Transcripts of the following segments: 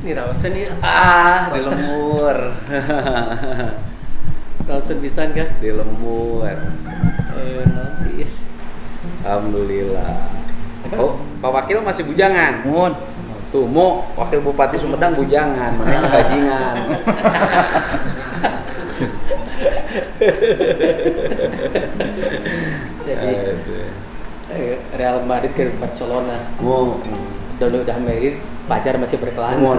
Ini Rawson ya. Di lemur. Rawson pisan kah? Di lemur. Notis. Alhamdulillah. Oh, Pak Wakil masih bujangan. Mun. Tuh, Mo, Wakil Bupati Sumedang bujangan, mana bajingan. Jadi Real Madrid ke Barcelona. Doni udah married, pacar masih berkelana.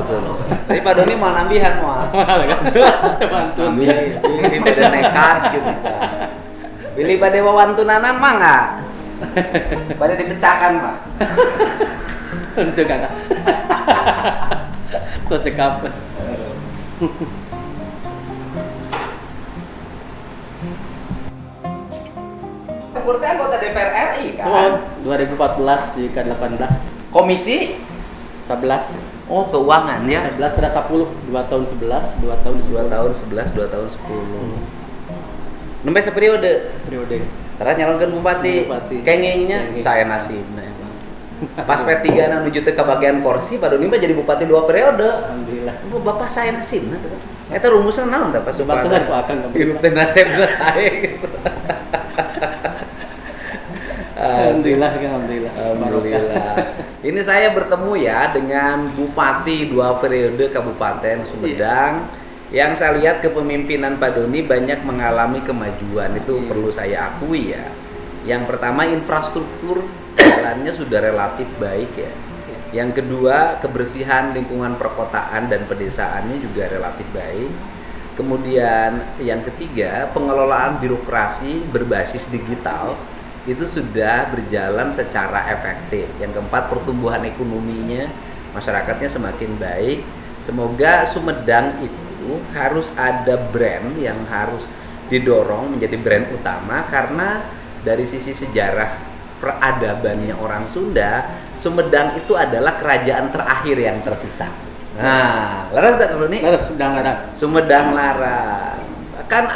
Tapi Pak Doni mau nambihan mau. Mantun. Ini beda nekat gitu. Pilih pada wawantunana mah enggak? Pada dipecahkan, Pak. Untuk kakak. Tuh cekap. Kurti anggota DPR RI kan? So, 2014 di K18. Komisi 11. Oh, keuangan ya. 11 terasa 10, 2 tahun 11, 2 tahun 2 tahun 11, 2 tahun 10. Nembe seperiode. Periode. Terus nyalonkan bupati. Kengengnya saya nasib. Pas P3 na nuju teh ka bagian kursi, Pak Doni mah jadi bupati 2 periode. Alhamdulillah. Bapak saya nasib. Eta rumusna naon tah Pak Suparto? Batasan ku akan Hirup teh nasib saya gitu. Alhamdulillah, alhamdulillah. Alhamdulillah. Ini saya bertemu ya dengan bupati 2 periode Kabupaten Sumedang. Yang saya lihat kepemimpinan Pak Doni banyak mengalami kemajuan, itu perlu saya akui ya. Yang pertama infrastruktur jalannya sudah relatif baik ya. Yang kedua kebersihan lingkungan perkotaan dan pedesaannya juga relatif baik. Kemudian yang ketiga pengelolaan birokrasi berbasis digital itu sudah berjalan secara efektif. Yang keempat pertumbuhan ekonominya masyarakatnya semakin baik. Semoga Sumedang itu harus ada brand yang harus didorong menjadi brand utama, karena dari sisi sejarah peradabannya orang Sunda, Sumedang itu adalah kerajaan terakhir yang tersisa. Nah, laras tak dulu nih? Laras Sumedang Larang. Sumedang Larang. Kan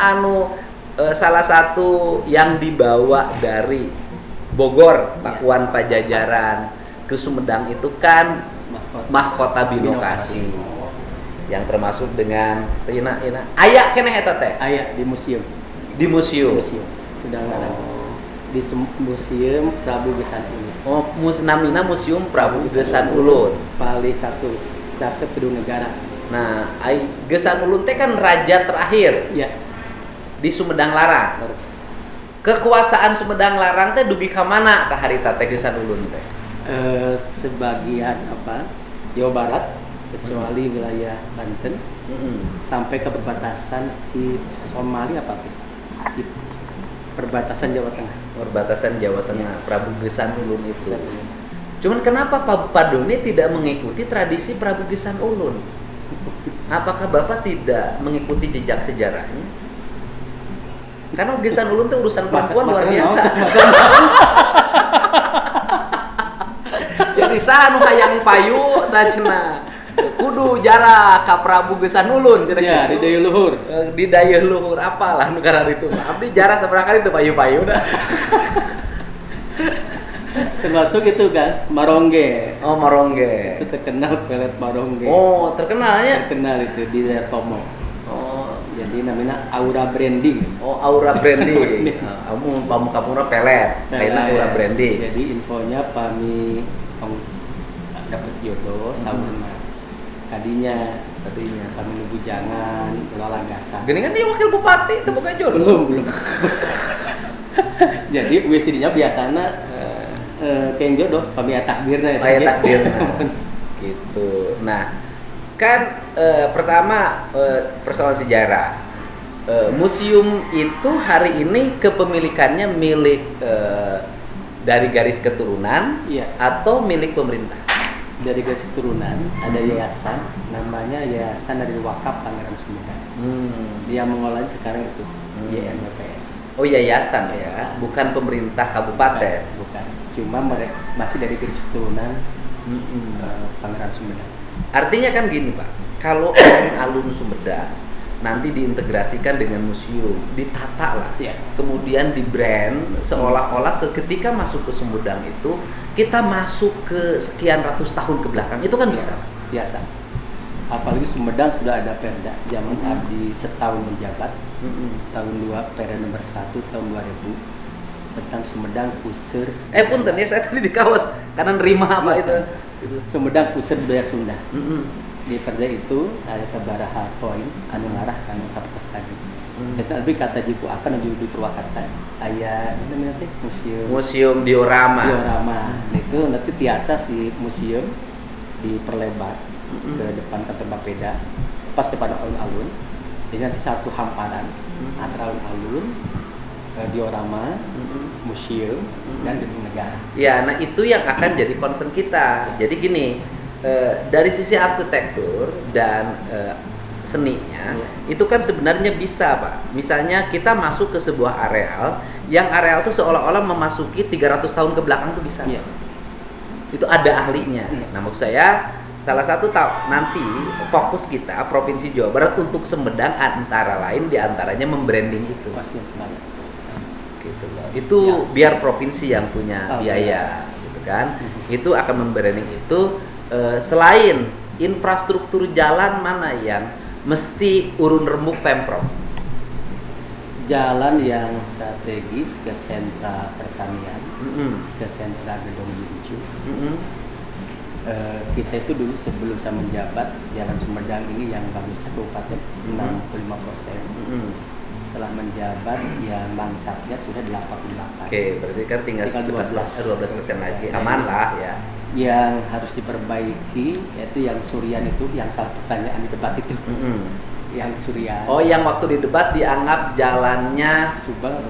salah satu yang dibawa dari Bogor, Pakuan Pajajaran ke Sumedang itu kan mahkota Binokasi. Yang termasuk dengan ina aya keneh eta teh? Aya di museum. Di museum. Sumedang Larang. Di Museum Prabu Gesan Ulun. Oh, namina Museum Prabu Gesan Ulun. Palih Tatu, caket Gedung Negara. Nah, Gesan Ulun teh kan raja terakhir. Iya. Di Sumedang Larang. Terus Kekuasaan Sumedang Larang teh dugi ka mana tah harita teh Gesan Ulun teh? Sebagian Jawa Barat, kecuali wilayah Banten, sampai ke perbatasan Somali perbatasan Jawa Tengah. Perbatasan Jawa Tengah, yes. Prabu Gesan Ulun itu. Gesan Ulun. Cuman kenapa Pak Doni tidak mengikuti tradisi Prabu Gesan Ulun? Apakah Bapak tidak mengikuti jejak sejarahnya? Karena Gesan Ulun itu urusan perempuan luar biasa. Jadi sanu hayang payu tah cenah. Kudu jarak ka Prabu Gesan Ulun ya, di daya luhur. Di daya luhur apalah nu karar itu. Abdi jarak seberapa kali itu payu-payu dah. Termasuk itu kan Marongge. Oh, Marongge. Itu terkenal pelet Marongge. Oh, terkenalnya? Terkenal itu di daerah Tomo. Oh, jadi namanya Aura Branding. Oh, Aura Branding. Kamu pamukapura pelet. Lainnya Aura Branding. Jadi infonya kami dapat jodoh sama tadinya kami nunggu jangan lolang gasan. Gini kan dia wakil bupati, itu bukan jodoh. Belum. Jadi witinya biasanya kayak jodoh, kami takdirnya. Takdirnya. Gitu. Nah, kan pertama persoalan sejarah. Museum itu hari ini kepemilikannya milik dari garis keturunan, iya, atau milik pemerintah? Dari garis keturunan ada yayasan, namanya Yayasan dari Wakaf Pangeran Sumedang. Dia mengolahnya sekarang itu YMPS. Oh, yayasan ya, bukan pemerintah kabupaten. Bukan. Cuma mereka masih dari garis keturunan Pangeran Sumedang. Artinya kan gini Pak, kalau alun-alun Sumedang nanti diintegrasikan dengan museum, ditata lah, ya, kemudian di brand seolah-olah ketika masuk ke Sumedang itu kita masuk ke sekian ratus tahun ke belakang, itu kan bisa. Biasa. apalagi Sumedang sudah ada perda zaman Abdi setahun menjabat, tahun 2 periode nomor 1 tahun 2000 tentang Sumedang Puseur. Punten ya, saya tadi di kawas karena nerima apa itu. Sumedang Puseur Budaya Sunda. Di perda itu ada sabaraha poin anu ngarah kana sapertos tadi. Tapi kata jiku akan di Purwakarta aya namanya teh museum diorama. Nah, itu nanti tiasa si museum diperlebar ke depan kantor Bapeda, pas depan alun-alun. Jadi nanti satu hamparan antara alun-alun, diorama, museum, dan gedung negara. Ya, nah itu yang akan jadi concern kita. Jadi gini, dari sisi arsitektur dan seninya, itu kan sebenarnya bisa, Pak. Misalnya kita masuk ke sebuah areal, yang areal itu seolah-olah memasuki 300 tahun ke belakang tuh bisa. Itu ada ahlinya. Nah, maksud saya salah satu nanti fokus kita Provinsi Jawa Barat untuk Sumedang antara lain diantaranya membranding itu. Gitu loh. Itu biar provinsi yang punya biaya, gitu kan. Itu akan membranding itu. Selain infrastruktur jalan mana yang mesti urun rembuk Pemprov? Jalan yang strategis ke sentra pertanian, ke sentra gedung hijau. Kita itu dulu sebelum saya menjabat, jalan Sumedang ini yang bagusnya kabupaten 65%. Setelah menjabat yang mantapnya sudah 88. Oke, berarti kan tinggal 12% lagi. Aman lah ya. Yang harus diperbaiki yaitu yang Surian itu, yang salah pertanyaan di debat itu. Yang Surian. Oh, yang waktu di debat dianggap jalannya Subang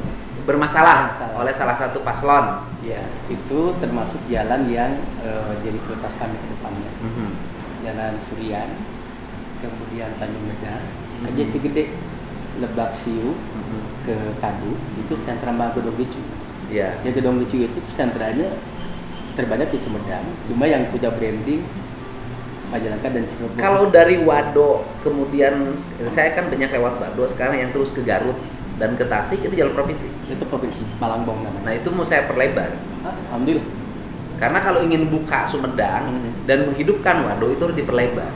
bermasalah oleh salah satu paslon. Ya, itu termasuk jalan yang jadi prioritas kami ke depannya. Jalan Surian, kemudian Tanjung Medar, ke Jati Gede, Lebak Siu, ke Kadu, itu sentra Gedong Lucu. Ya, Gedong Lucu itu sentranya terbanyak di Sumedang, cuma yang punya branding Majalengka dan Cirebon. Kalau dari Wado, kemudian saya kan banyak lewat Wado, sekarang yang terus ke Garut dan ke Tasik itu jalur provinsi. Itu provinsi Malangbong namanya. Nah, itu mau saya perlebar. Alhamdulillah. Karena kalau ingin buka Sumedang dan menghidupkan Wado itu harus diperlebar.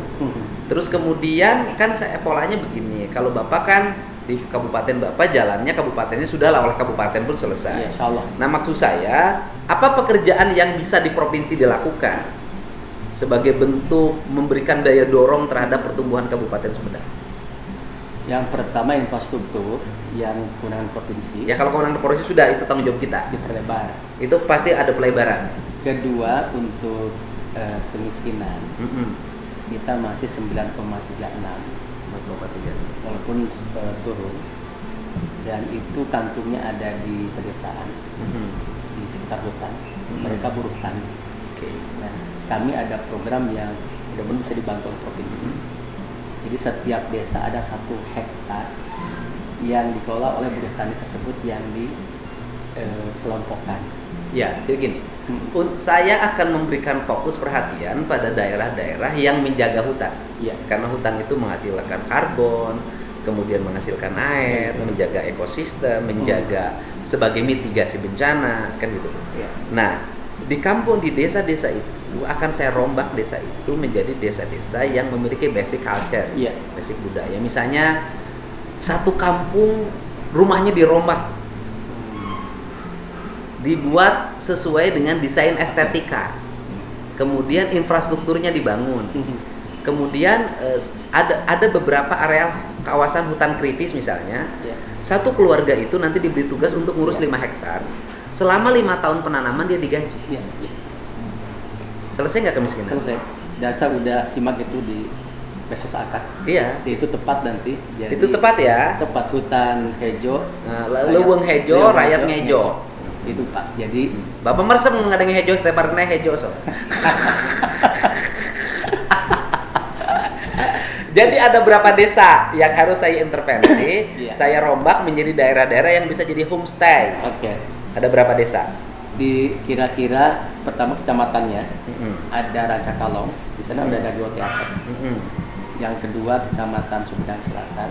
Terus kemudian kan polanya begini, kalau Bapak kan di kabupaten Bapak jalannya kabupatennya sudah lah oleh kabupaten pun selesai. Ya, insya Allah. Nah, maksud saya apa pekerjaan yang bisa di provinsi dilakukan sebagai bentuk memberikan daya dorong terhadap pertumbuhan Kabupaten Sumedang? Yang pertama infrastruktur yang kewenangan provinsi. Ya, kalau kewenangan provinsi sudah itu tanggung jawab kita. Diperlebar. Itu pasti ada pelebaran. Kedua untuk kemiskinan. Kita masih 9,36. Walaupun turun, dan itu kantungnya ada di pedesaan, di sekitar hutan. Mereka buruh tani. Nah, kami ada program yang mudah-mudahan bisa dibantu oleh provinsi. Jadi setiap desa ada 1 hektar yang dikelola oleh buruh tani tersebut yang dikelompokkan. Ya, jadi gini, saya akan memberikan fokus perhatian pada daerah-daerah yang menjaga hutan. Ya, karena hutan itu menghasilkan karbon, kemudian menghasilkan air, menjaga ekosistem, menjaga sebagai mitigasi bencana, kan gitu. Ya. Nah, di kampung, di desa-desa itu akan saya rombak desa itu menjadi desa-desa yang memiliki basic culture, basic budaya. Misalnya satu kampung rumahnya dirombak, dibuat sesuai dengan desain estetika, kemudian infrastrukturnya dibangun, kemudian ada beberapa areal kawasan hutan kritis misalnya, satu keluarga itu nanti diberi tugas untuk ngurus 5 hektar, selama 5 tahun penanaman dia digaji. Selesai nggak kemiskinan? Selesai. Dan saya udah simak itu di Mesos Akad. Iya. Itu tepat nanti. Jadi, itu tepat ya. Tepat hutan hejo. Leuweung hejo, rakyat ngejo. Itu pas. Jadi Bapak meresep mengadangi hejo setiap hari hejo so. Jadi ada berapa desa yang harus saya intervensi, saya rombak menjadi daerah-daerah yang bisa jadi homestay. Ada berapa desa? Di kira-kira pertama kecamatannya ada Rancakalong, di sana udah ada Geo Teater. Yang kedua kecamatan Sumedang Selatan.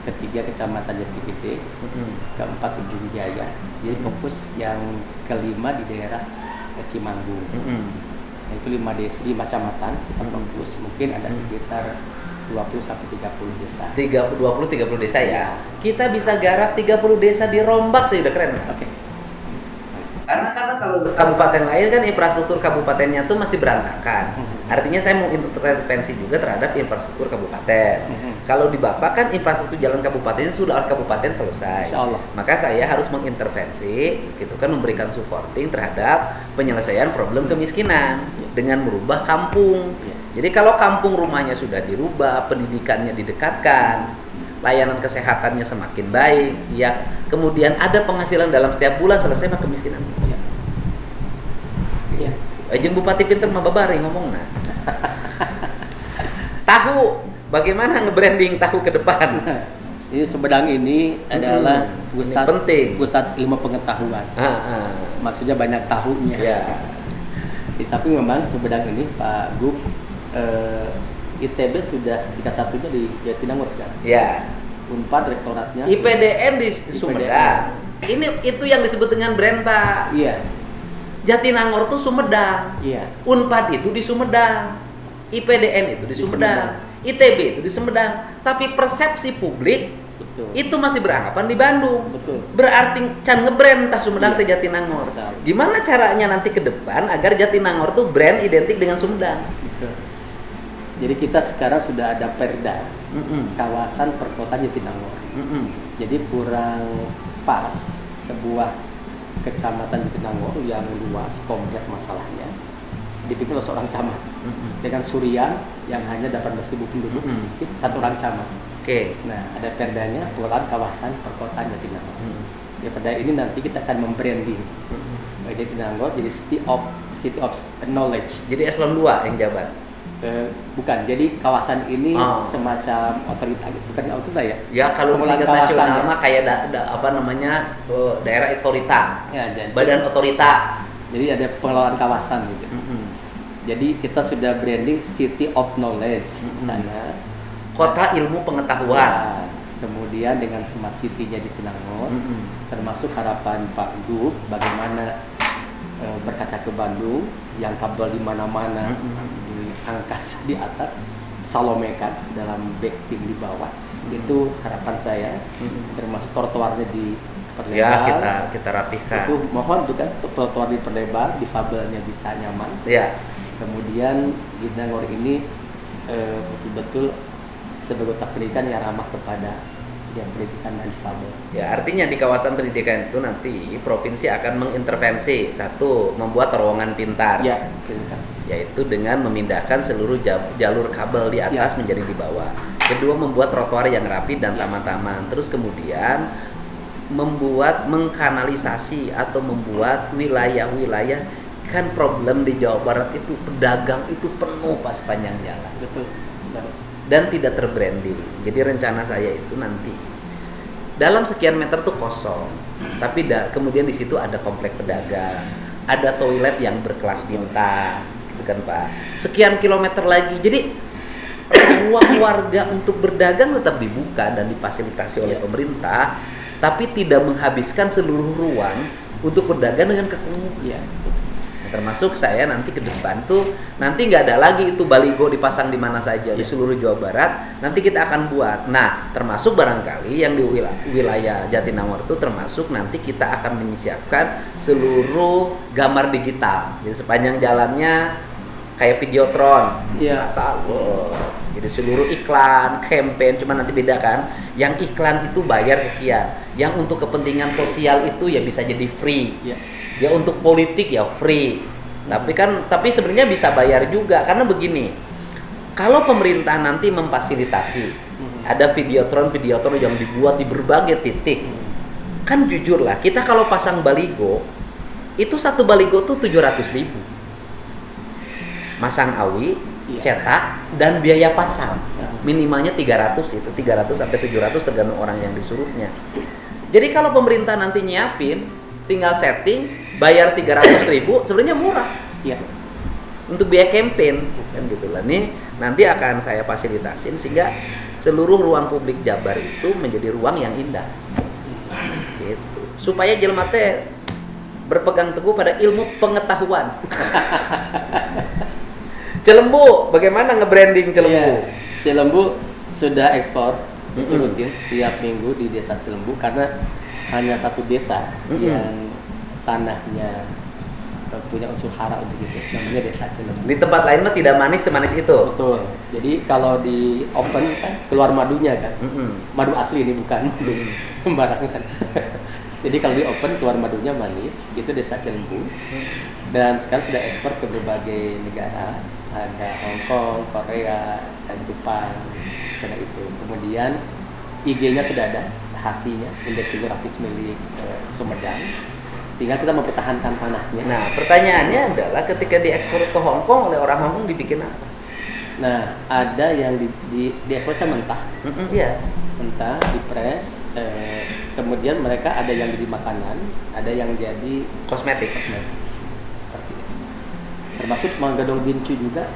Ketiga kecamatan Jati Gede, keempat Ujung Jaya. Jadi fokus yang kelima di daerah Cimanggung. Itu 5 kecamatan kita fokus, mungkin ada sekitar 20 sampai 30 desa. 20-30 desa ya. Kita bisa garap 30 desa di Rombak sih, udah keren. Oke. Karena kalau kabupaten lain kan infrastruktur kabupatennya tuh masih berantakan. Artinya saya mau intervensi juga terhadap infrastruktur kabupaten. Kalau di Bapak kan infrastruktur jalan kabupaten sudah oleh kabupaten selesai. Insya Allah. Maka saya harus mengintervensi, gitu kan, memberikan supporting terhadap penyelesaian problem kemiskinan dengan merubah kampung. Jadi kalau kampung rumahnya sudah dirubah, pendidikannya didekatkan, layanan kesehatannya semakin baik, ya, kemudian ada penghasilan dalam setiap bulan, selesai mah kemiskinan. Ya. Jeung Bupati pinter mah babari ngomongna. Tahu, bagaimana nge-branding tahu ke depan? Ini Sumedang ini adalah pusat ini penting. Pusat ilmu pengetahuan. Maksudnya banyak tahunya. Ya. Di samping memang Sumedang ini Pak Gub, ITB sudah tingkat 1-nya di Jatinangor sekarang. Ya. Unpad rektoratnya. IPDN di Sumedang. Itu yang disebut dengan brand, Pak. Iya. Jatinangor tuh Sumedang. Iya. Unpad itu di Sumedang. IPDN itu di Sumedang. ITB itu di Sumedang. Tapi persepsi publik itu masih beranggapan di Bandung. Betul. Berarti can ngebrand tah Sumedang ke Jatinangor. Gimana caranya nanti ke depan agar Jatinangor tuh brand identik dengan Sumedang? Betul. Jadi kita sekarang sudah ada perda kawasan perkotaan Jatinangor. Jadi kurang pas sebuah kecamatan Jatinangor yang luas kompleks masalahnya dipimpin oleh seorang camat dengan surian yang hanya 18.000 penduduk sedikit satu orang camat. Oke. Nah, ada perdanya pengelolaan kawasan perkotaan Jatinangor. Ya, perda ini nanti kita akan membranding Jatinangor jadi city of knowledge. Jadi eselon 2 yang jabat. Bukan, jadi kawasan ini semacam otorita, bukan otorita ya? Ya, kalau di tingkat nasional mah kayak apa namanya, daerah otorita, ya, badan otorita. Jadi ada pengelolaan kawasan gitu. Jadi kita sudah branding City of Knowledge di sana. Kota ilmu pengetahuan. Ya, kemudian dengan Smart City-nya di Jatinangor, termasuk harapan Pak Gub bagaimana berkaca ke Bandung yang kabel di mana-mana. Angkasa di atas, salomekan dalam backing di bawah. Itu harapan saya. Termasuk trotoarnya diperlebar. Ya, kita rapihkan. Itu mohon juga trotoar diperlebar, difabelnya bisa nyaman. Ya. Kemudian Jatinangor ini betul-betul sebagai kota pendidikan yang ramah kepada yang pendidikan dan difabel. Ya, artinya di kawasan pendidikan itu nanti provinsi akan mengintervensi, satu, membuat terowongan pintar. Ya, yaitu dengan memindahkan seluruh jalur kabel di atas menjadi di bawah. Kedua, membuat trotoar yang rapi dan taman-taman. Terus kemudian mengkanalisasi atau membuat wilayah-wilayah, kan problem di Jawa Barat itu pedagang itu penuh pas sepanjang jalan. Betul. Dan tidak terbranding. Jadi rencana saya itu nanti dalam sekian meter tuh kosong, tapi kemudian di situ ada komplek pedagang, ada toilet yang berkelas bintang, gitu kan Pak. Sekian kilometer lagi, jadi ruang warga untuk berdagang tetap dibuka dan difasilitasi oleh pemerintah, tapi tidak menghabiskan seluruh ruang untuk berdagang dengan kekumuhan. Termasuk saya nanti ke depan tuh nanti nggak ada lagi itu baligo dipasang di mana saja di seluruh Jawa Barat, nanti kita akan buat. Nah, termasuk barangkali yang di wilayah Jatinangor itu termasuk nanti kita akan menyiapkan seluruh gambar digital. Jadi sepanjang jalannya kayak videotron. Jadi seluruh iklan, campaign, cuma nanti beda kan. Yang iklan itu bayar sekian, yang untuk kepentingan sosial itu ya bisa jadi free. Ya untuk politik ya free. Tapi sebenarnya bisa bayar juga karena begini. Kalau pemerintah nanti memfasilitasi ada videotron yang dibuat di berbagai titik. Kan jujur lah, kita kalau pasang baligo itu satu baligo tuh 700.000. Masang awi, cetak dan biaya pasang. Minimalnya 300 itu, 300 sampai 700 tergantung orang yang disuruhnya. Jadi kalau pemerintah nanti nyiapin, tinggal setting, bayar 300.000, sebenarnya murah. Untuk biaya campaign kan gitulah. Nih nanti akan saya fasilitasin sehingga seluruh ruang publik Jabar itu menjadi ruang yang indah. Gitu. Supaya jelema teh berpegang teguh pada ilmu pengetahuan. Cilembu, bagaimana nge-branding Cilembu? Iya. Cilembu sudah ekspor itu rutin tiap minggu di desa Cilembu karena hanya satu desa yang tanahnya punya unsur hara untuk itu, namanya desa Cilembu. Di tempat lain mah tidak manis semanis itu. Betul. Jadi kalau di open kan keluar madunya kan, madu asli ini bukan madu sembarangan. Jadi kalau di open keluar madunya manis, itu desa Cilembu. Dan sekarang sudah ekspor ke berbagai negara, ada Hong Kong, Korea, dan Jepang, sudah itu. Kemudian IG-nya sudah ada, hatinya, indeks geografis milik Sumedang. Tinggal kita mempertahankan tanahnya. Nah, pertanyaannya adalah ketika diekspor ke Hong Kong oleh orang Hong Kong dibikin apa? Nah, ada yang diekspor kan mentah. Iya. Mentah, dipres, kemudian mereka ada yang jadi makanan, ada yang jadi Kosmetik. seperti itu. Termasuk Gedong Gincu juga.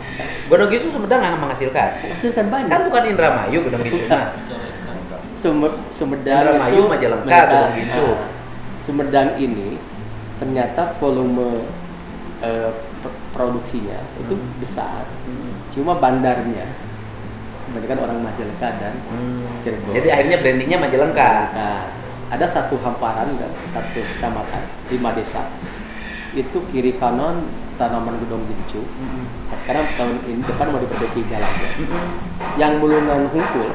Gedong Gincu Sumedang nggak menghasilkan. Menghasilkan banyak. Kan bukan Indramayu Gedong Gincu. Sumedang Indramayu, itu Majalengka, Gedong Gincu. Sumedang ini ternyata volume produksinya itu besar. Cuma bandarnya kebanyakan orang Majalengka dan Cirebon. Jadi akhirnya brandingnya Majalengka. Nah, ada satu hamparan kan, satu kecamatan, 5 desa. Itu kiri kanan tanaman Gedong Gincu. Nah, sekarang tahun ini depan mau diperbaiki jalannya. Yang mulungan hungkul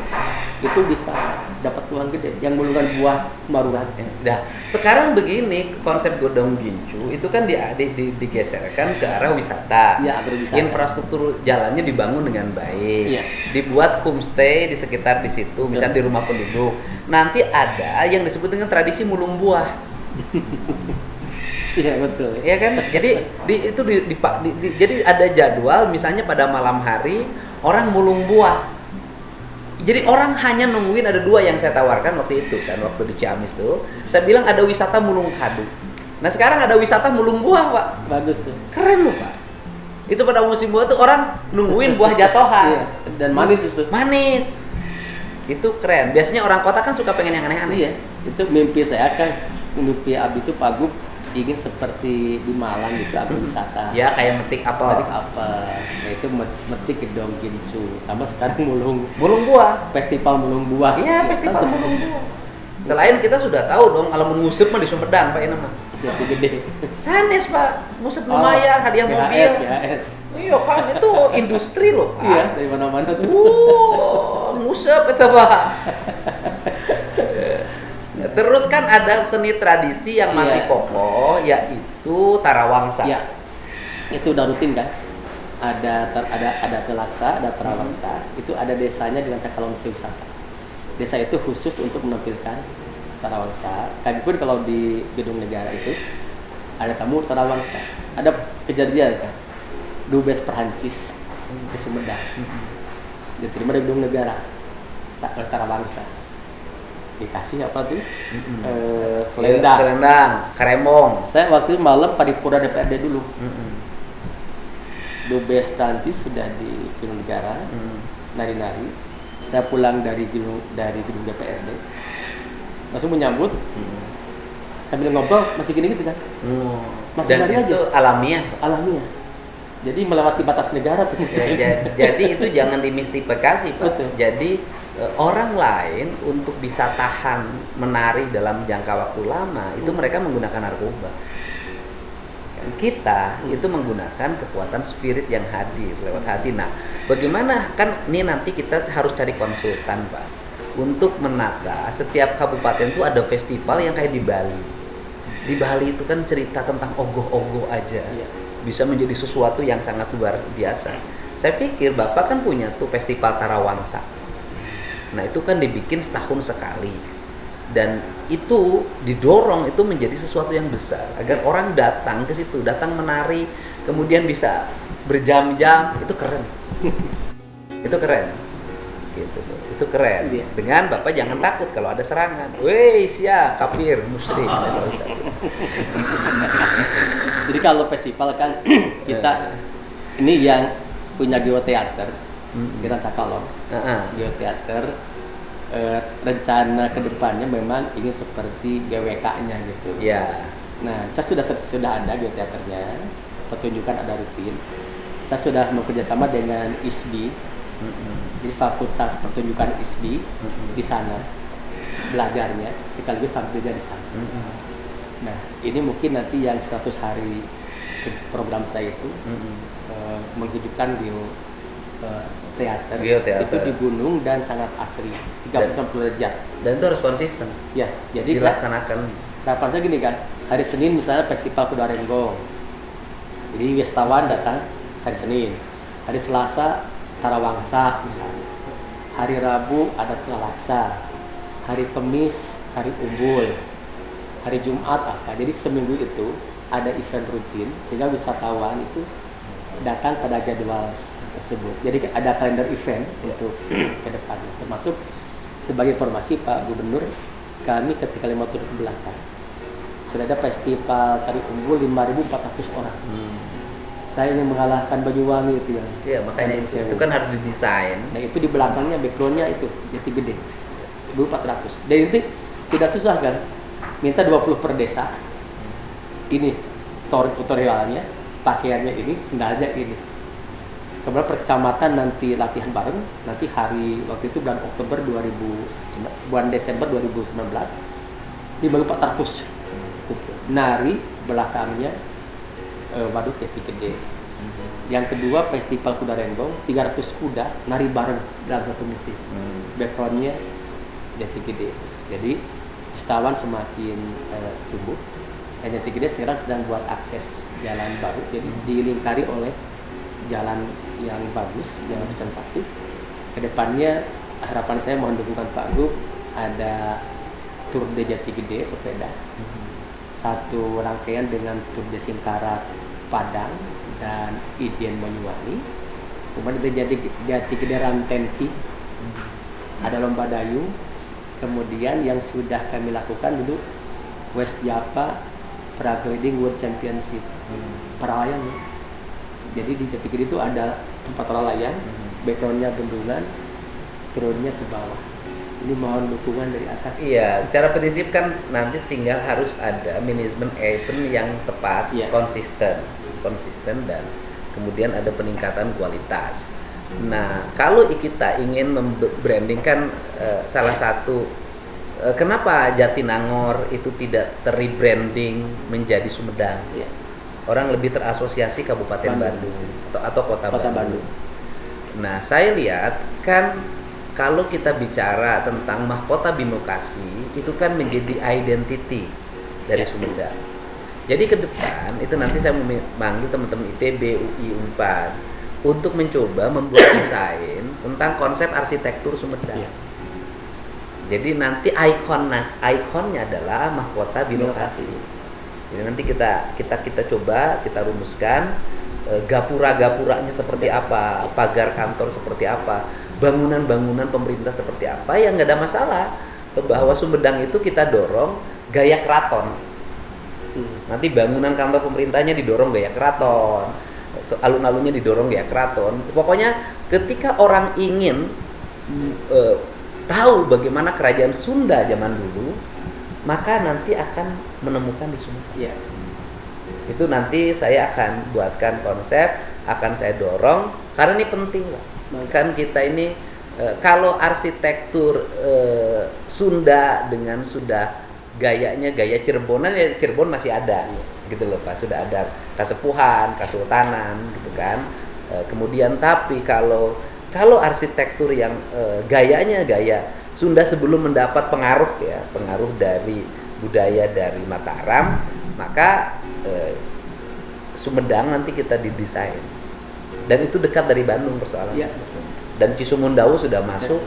itu bisa dapat uang gede. Yang mulungan buah maruran. Nah, sekarang begini konsep Gedong Gincu itu kan digeserkan ke arah wisata. Iya, agrowisata. Infrastruktur jalannya dibangun dengan baik. Iya. Dibuat homestay di sekitar di situ, misalnya di rumah penduduk. Nanti ada yang disebut dengan tradisi mulung buah. Iya, betul. Iya kan? Jadi jadi ada jadwal misalnya pada malam hari orang mulung buah. Jadi orang hanya nungguin, ada 2 yang saya tawarkan waktu itu kan, waktu di Ciamis tuh. Saya bilang ada wisata mulung kadu. Nah, sekarang ada wisata mulung buah, Pak. Bagus tuh. Keren loh, Pak. Itu pada musim buah tuh orang nungguin buah jatohan. Iya. Dan manis itu. Manis. Itu keren. Biasanya orang kota kan suka pengen yang aneh-aneh. Iya. Itu mimpi saya kan, mimpi Abi itu Pak Gub ingin seperti di Malang gitu, agrowisata. Ya, kayak metik apel. Metik apa? Nah, itu metik Gedong Gincu. Tambah sekarang mulung buah. festival mulung buah. Iya, festival mulung buah. Selain kita sudah tahu dong kalau mengusap mah di Sumedang, Pak, ini mah. Gede. Sanes, Pak. Ngusap lumayan, hadiah mobil. BHS. Iya kan, itu industri loh, Pak. Iya, dari mana-mana tuh. Ngusap itu, Pak. Terus kan ada seni tradisi yang masih kokoh, yaitu Tarawangsa. Iya. Itu udah rutin kan? Ada Telaksa, ada Tarawangsa. Itu ada desanya dengan Cakalang Wisata. Desa itu khusus untuk menampilkan Tarawangsa. Kami pun kalau di Gedung Negara itu ada tamu Tarawangsa. Ada kejadian kan? Dubes Perancis ke Sumedang. Diterima di Gedung Negara. Tarawangsa. Dikasih apa tuh? Selendang, karembong. Saya waktu itu malam paripurna DPRD dulu. Dubes Prancis sudah di Gedung Negara, nari-nari. Saya pulang dari gedung DPRD, langsung menyambut. Sambil ngobrol masih gini gitu kan? Masih nari aja. Itu alamiah. Jadi melewati batas negara tuh. Jadi itu jangan dimistifikasi, Pak. Betul. Jadi orang lain untuk bisa tahan menari dalam jangka waktu lama itu mereka menggunakan narkoba. Kita itu menggunakan kekuatan spirit yang hadir lewat hati. Nah, bagaimana kan ini nanti kita harus cari konsultan, Pak, untuk menata setiap kabupaten itu ada festival yang kayak di Bali. Di Bali itu kan cerita tentang ogoh-ogoh aja. Iya. Bisa menjadi sesuatu yang sangat luar biasa. Saya pikir Bapak kan punya tuh festival Tarawangsa. Nah, itu kan dibikin setahun sekali. Dan itu didorong itu menjadi sesuatu yang besar agar orang datang ke situ, datang menari, kemudian bisa berjam-jam. Itu keren. Itu keren. Gitu. Itu keren. Iya. Dengan Bapak jangan takut kalau ada serangan. Weh, sia, kafir, musyrik. Jadi kalau festival kan kita ini yang punya geoteater, kita Cakalong, geoteater. Rencana kedepannya memang ingin seperti GWK-nya gitu. Ya. Nah, saya sudah ada geoteaternya, pertunjukan ada rutin. kita sudah bekerjasama dengan ISBI, jadi Fakultas Pertunjukan ISBI di sana belajarnya sekaligus tampilnya di sana. Nah, ini mungkin nanti yang 100 hari program saya itu menghidupkan teater itu di gunung dan sangat asri, 30 derajat. Dan itu harus konsisten. Ya, jadi dilaksanakan. Harapan saya gini kan, hari Senin misalnya Festival Kuda Renggong, jadi wisatawan datang hari Senin, hari Selasa Tarawangsa misalnya, hari Rabu ada Laksa, hari Kamis Tari Umbul, hari Jumat apa. Jadi seminggu itu ada event rutin sehingga wisatawan itu datang pada jadwal tersebut. Jadi ada kalender event untuk ke depannya. Termasuk sebagai informasi Pak Gubernur, kami ketika 5 tahun ke belakang sudah ada festival Tari Umbul 5.400 orang. Saya yang mengalahkan Banyuwangi itu yang. Iya, makanya itu kan harus didesain. Nah, itu di belakangnya backgroundnya itu Jati Gede 1.400. Dan itu tidak susah kan? Minta 20 per desa. Ini tutorialnya, pakaiannya ini, sendalnya ini. Kemudian per kecamatan nanti latihan bareng. Nanti hari waktu itu bulan Oktober bulan Desember 2019 di 400. Nari belakangnya Waduk Jati Gede. Yang kedua Festival Kuda Renggong 300 kuda nari bareng dalam satu musik. Backgroundnya Jati Gede. Jadi wisatawan semakin tumbuh. Dan Jati Gede sekarang sedang buat akses jalan baru. Jadi dilingkari oleh jalan yang bagus, jalan representatif. Kedepannya harapan saya mohon dukungan Pak Gub, ada Tour de Jati Gede sepeda. Satu rangkaian dengan Tour de Singkarak Padang dan Ijen Banyuwangi. Kemudian ada Jati Gede Rantenki, ada lomba dayung. Kemudian yang sudah kami lakukan dulu West Java Paragliding World Championship, para layang. Jadi di Jati Gede itu ada tempat layang, backgroundnya bendungan, turunnya ke bawah. Ini mohon dukungan dari atas. Iya, secara prinsip kan nanti tinggal harus ada manajemen event yang tepat, konsisten dan kemudian ada peningkatan kualitas. Nah, kalau kita ingin membrandingkan salah satu kenapa Jatinangor itu tidak terrebranding menjadi Sumedang? Iya. Orang lebih terasosiasi Kabupaten Bandung atau Kota Bandung. Nah, saya lihat kan kalau kita bicara tentang mahkota binokasi itu kan menjadi identity dari Sumedang. Jadi ke depan itu nanti saya memanggil teman-teman ITB, UI, Unpad untuk mencoba membuat desain tentang konsep arsitektur Sumedang. Jadi nanti ikonnya adalah mahkota binokasi. Jadi nanti kita coba kita rumuskan gapura-gapuranya seperti apa, pagar kantor seperti apa, bangunan-bangunan pemerintah seperti apa, yang nggak ada masalah bahwa Sumedang itu kita dorong gaya keraton. Nanti bangunan kantor pemerintahnya didorong gaya keraton, alun-alunnya didorong gaya keraton. Pokoknya ketika orang ingin tahu bagaimana kerajaan Sunda zaman dulu, maka nanti akan menemukan di Sumedang. Itu nanti saya akan buatkan konsep, akan saya dorong karena ini penting lah. Kan kita ini kalau arsitektur Sunda dengan sudah gayanya gaya Cirebonan, ya Cirebon masih ada gitu loh Pak, sudah ada Kasepuhan, Kasultanan gitu kan. Kemudian tapi kalau arsitektur yang gayanya gaya Sunda sebelum mendapat pengaruh dari budaya dari Mataram, maka Sumedang nanti kita didesain. Dan itu dekat dari Bandung persoalan. Dan Cisumundau sudah masuk.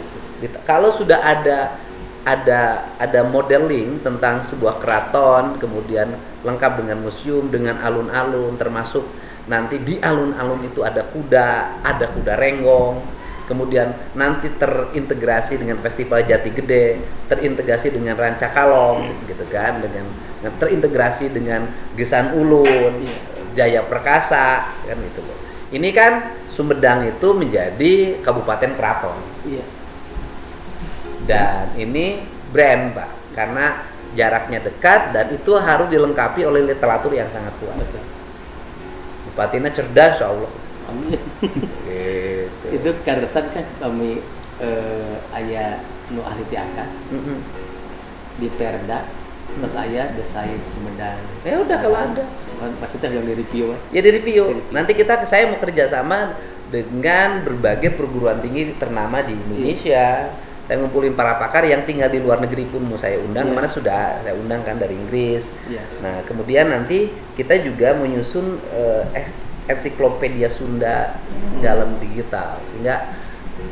Kalau sudah ada modeling tentang sebuah keraton, kemudian lengkap dengan museum, dengan alun-alun, termasuk nanti di alun-alun itu ada kuda renggong, kemudian nanti terintegrasi dengan Festival Jati Gede, terintegrasi dengan Rancakalong, gitu kan, dengan terintegrasi dengan Gesan Ulun, Jaya Perkasa, kan gitu loh. Ini kan Sumedang itu menjadi kabupaten keraton. Dan ini brand Pak, karena jaraknya dekat dan itu harus dilengkapi oleh literatur yang sangat kuat. Bupatinya cerdas, insya Allah. Amin. Gitu. Itu karesan kan kami aya nu ahli tiaka di Perda, terus aya desain Sumedang. Ya udah kalau ada. Pasti teh yang di review. Ya di review. Nanti saya mau kerjasama dengan berbagai perguruan tinggi ternama di Indonesia. Saya ngumpulin para pakar yang tinggal di luar negeri pun mau saya undang. Kemana sudah saya undang kan dari Inggris. Nah kemudian nanti kita juga menyusun ensiklopedia Sunda dalam digital. Sehingga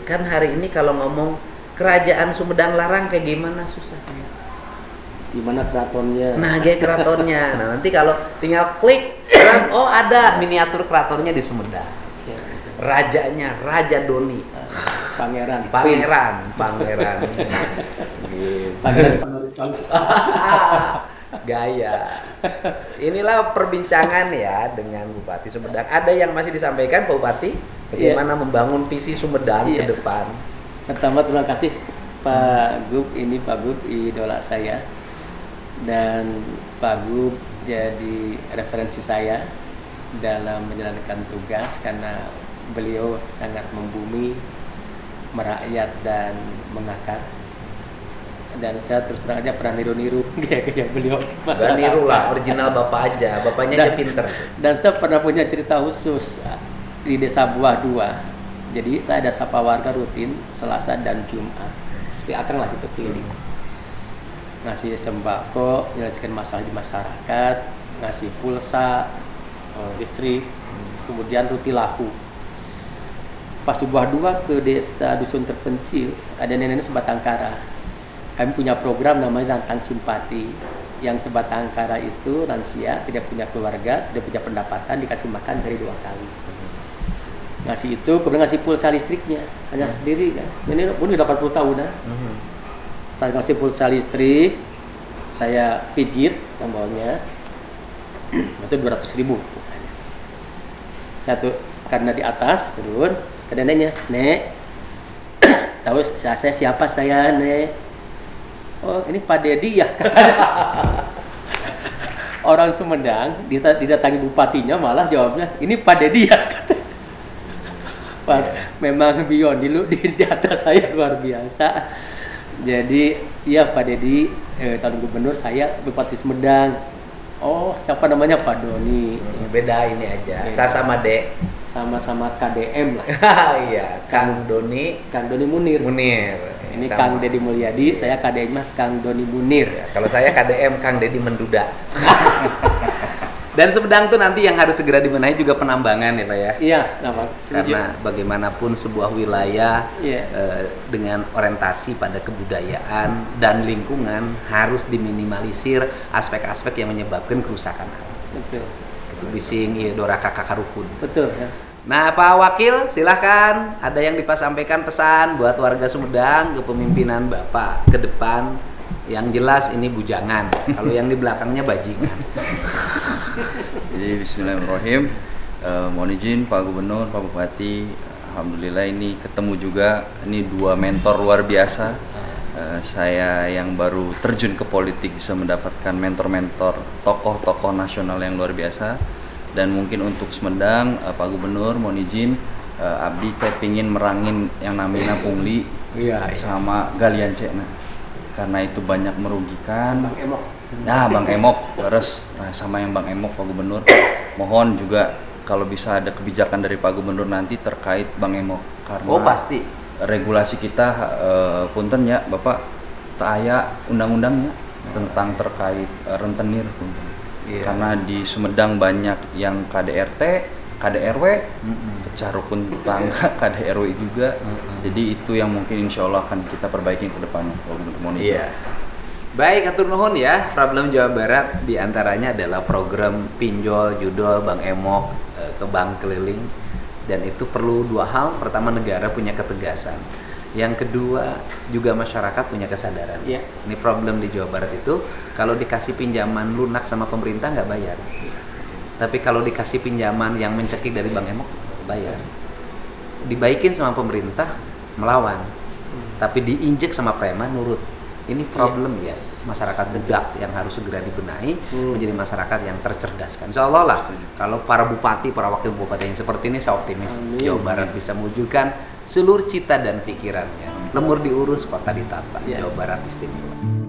kan hari ini kalau ngomong kerajaan Sumedang Larang kayak gimana susahnya. Gimana keratonnya? Nah, kayak keratonnya. Nah, nanti kalau tinggal klik, oh ada miniatur keratonnya di Sumedang. Rajanya Raja Doni. Pangeran. Gitu. Pangeran penulis bangsa. Gaya. Inilah perbincangan ya dengan Bupati Sumedang. Ada yang masih disampaikan Pak Bupati? Bagaimana membangun visi Sumedang ke depan? Pertama terima kasih Pak Gub, ini Pak Gub idola saya. Dan Pak Gub jadi referensi saya dalam menjalankan tugas karena beliau sangat membumi, merakyat dan mengakar. Dan saya terus terang aja pernah niru-niru gaya-gaya beliau. Gak niru lah, original bapak aja, bapaknya aja pinter. Dan saya pernah punya cerita khusus di Desa Buah 2. Jadi saya ada sapa warga rutin Selasa dan Jumat. Seperti akan lah kita pilih. Ngasih sembako, menyelesaikan masalah di masyarakat, ngasih pulsa, listrik, kemudian ruti laku. Pas di Buah 2 ke desa dusun terpencil, ada nenek sebatang kara. Kami punya program namanya Rantang Simpati. Yang sebatang kara itu lansia, tidak punya keluarga, tidak punya pendapatan, dikasih makan sehari 2 kali. Ngasih itu, kemudian ngasih pulsa listriknya, hanya sendiri kan. Ini pun 80 tahun dah. Pas ngasih pulsa listrik, saya pijit tombolnya, itu 200.000 misalnya. Satu karena di atas turun ke neneknya, Nek, tahu saya siapa saya, Nek? Oh ini Pak Dedi ya, katanya. Orang Sumedang didatangi bupatinya malah jawabnya ini Pak Dedi ya, katanya. Pak, memang beyond di atas saya luar biasa. Jadi iya Pak Dedi, tahun gubernur saya Bupati Sumedang. Oh siapa namanya Pak Doni? Beda ini aja. Saya sama Dek. Sama-sama KDM lah. Iya, Kang Doni Munir. Ini sama. Kang Dedi Mulyadi, saya KDM mah Kang Doni Munir. Ya, kalau saya KDM Kang Dedi Menduda. Dan Sumedang tuh nanti yang harus segera dibenahi juga penambangan ya Pak ya? Iya, Pak. Karena bagaimanapun sebuah wilayah dengan orientasi pada kebudayaan dan lingkungan harus diminimalisir aspek-aspek yang menyebabkan kerusakan alam. Betul. Itu bising ya dora kakak karukun. Betul ya. Nah Pak Wakil silahkan ada yang disampaikan pesan buat warga Sumedang kepemimpinan Bapak ke depan. Yang jelas ini bujangan, kalau yang di belakangnya bajingan. Jadi bismillahirrahmanirrahim. Mohon izin Pak Gubernur, Pak Bupati, alhamdulillah ini ketemu juga. Ini 2 mentor luar biasa. Saya yang baru terjun ke politik bisa mendapatkan mentor-mentor tokoh-tokoh nasional yang luar biasa. Dan mungkin untuk Sumedang, Pak Gubernur mohon izin, Abdi teh pingin merangin yang namanya pungli sama galian cekna. Karena itu banyak merugikan. Bang Emok. Nah, Bang Emok terus sama yang Bang Emok Pak Gubernur. Mohon juga kalau bisa ada kebijakan dari Pak Gubernur nanti terkait Bang Emok karena pasti regulasi kita punten ya Bapak tak aya undang-undangnya tentang terkait rentenir punten. Karena di Sumedang banyak yang KDRT, KDRW, pecah rukun tetangga, KDRW juga. Jadi itu yang mungkin insya Allah akan kita perbaiki ke depannya. Iya. Baik, atur nuhun ya. Problem Jawa Barat diantaranya adalah program pinjol judol Bang Emok ke bank keliling. Dan itu perlu 2 hal. Pertama negara punya ketegasan. Yang kedua juga masyarakat punya kesadaran. Ini problem di Jawa Barat itu kalau dikasih pinjaman lunak sama pemerintah nggak bayar. Tapi kalau dikasih pinjaman yang mencekik dari Bang Emok bayar. Dibaikin sama pemerintah melawan. Tapi diinjek sama preman nurut. ini problem masyarakat bedak yang harus segera dibenahi menjadi masyarakat yang tercerdaskan. Insya Allah lah, kalau para bupati, para wakil bupati yang seperti ini, saya optimis Jawa Barat bisa mewujudkan seluruh cita dan pikirannya. Lembur diurus, kota ditata. Jawa Barat istimewa.